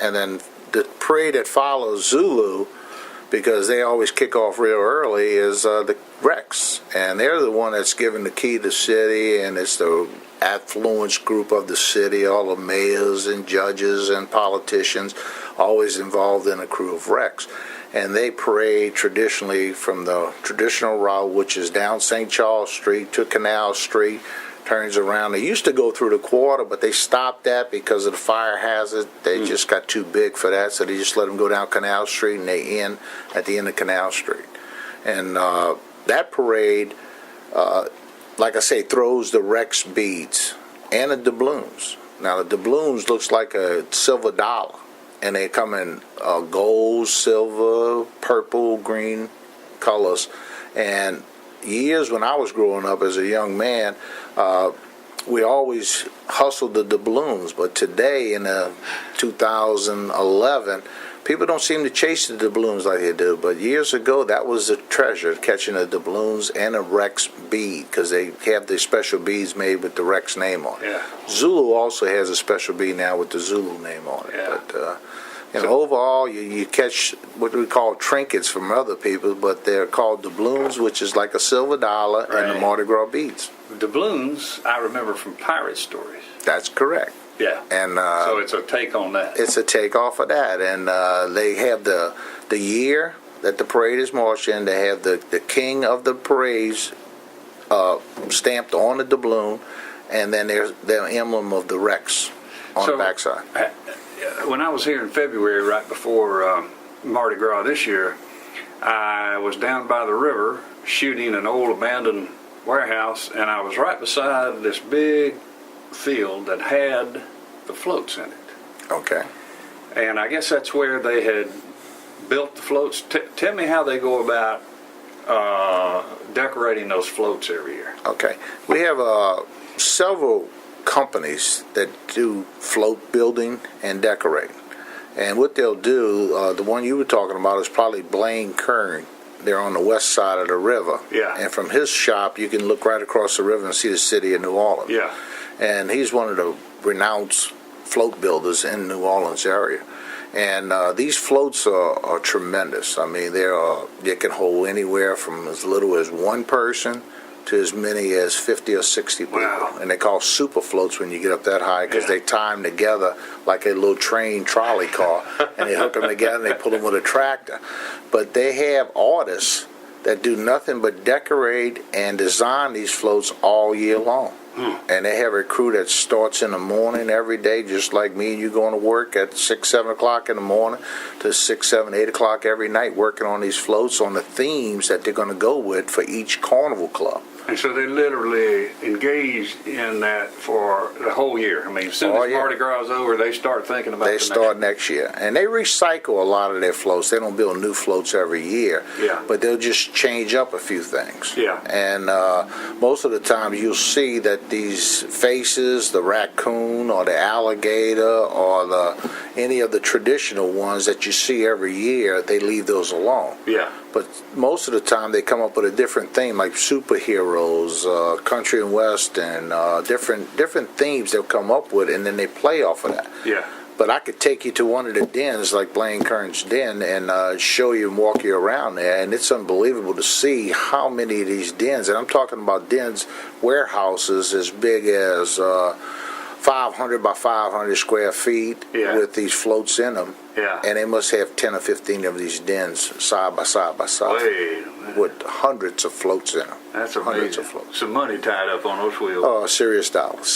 and then the parade that follows Zulu, because they always kick off real early, is the Rex, and they're the one that's given the key to the city, and it's the affluence group of the city, all the mayors and judges and politicians always involved in a crew of Rex. And they parade traditionally from the traditional route, which is down St. Charles Street to Canal Street, turns around. They used to go through the quarter, but they stopped that because of the fire hazard. They just got too big for that, so they just let them go down Canal Street, and they end at the end of Canal Street. And that parade, like I say, throws the Rex beads and the doubloons. Now, the doubloons looks like a silver dollar, and they come in gold, silver, purple, green colors. And years when I was growing up as a young man, we always hustled the doubloons, but today in 2011, people don't seem to chase the doubloons like they do. But years ago, that was a treasure, catching the doubloons and a Rex bead, because they have the special beads made with the Rex name on it. Yeah. Zulu also has a special bead now with the Zulu name on it. Yeah. But overall, you catch what we call trinkets from other people, but they're called doubloons, which is like a silver dollar, and the Mardi Gras beads. Doubloons, I remember from pirate stories. That's correct. Yeah. And so it's a take on that. It's a take off of that, and they have the year that the parade is marched in. They have the king of the parades stamped on the doubloon, and then there's the emblem of the Rex on the backside. When I was here in February, right before Mardi Gras this year, I was down by the river shooting an old abandoned warehouse, and I was right beside this big field that had the floats in it. Okay. And I guess that's where they had built the floats. Tell me how they go about decorating those floats every year. Okay. We have several companies that do float building and decorating. And what they'll do, the one you were talking about is probably Blaine Kern. They're on the west side of the river. Yeah. And from his shop, you can look right across the river and see the city of New Orleans. Yeah. And he's one of the renowned float builders in New Orleans area. And these floats are tremendous. I mean, they can hold anywhere from as little as one person to as many as 50 or 60 people. Wow. And they call super floats when you get up that high, because they tie them together like a little train trolley car, and they hook them together and they pull them with a tractor. But they have artists that do nothing but decorate and design these floats all year long. And they have a crew that starts in the morning every day, just like me and you going to work at 6, 7 o'clock in the morning to 6, 7, 8 o'clock every night, working on these floats on the themes that they're going to go with for each carnival club. And so they literally engaged in that for the whole year. I mean, as soon as Mardi Gras is over, they start thinking about They start next year. And they recycle a lot of their floats. They don't build new floats every year. Yeah. But they'll just change up a few things. Yeah. And most of the time you'll see that these faces, the raccoon or the alligator or any of the traditional ones that you see every year, they leave those alone. Yeah. But most of the time they come up with a different theme, like superheroes, country and western, different themes they'll come up with, and then they play off of that. Yeah. But I could take you to one of the dens, like Blaine Kern's den, and show you and walk you around there, and it's unbelievable to see how many of these dens, and I'm talking about dens, warehouses as big as 500 by 500 square feet with these floats in them. Yeah. And they must have 10 or 15 of these dens side by side by side. Wait a minute. With hundreds of floats in them. That's amazing. Hundreds of floats. Some money tied up on those wheels. Oh, serious dollars.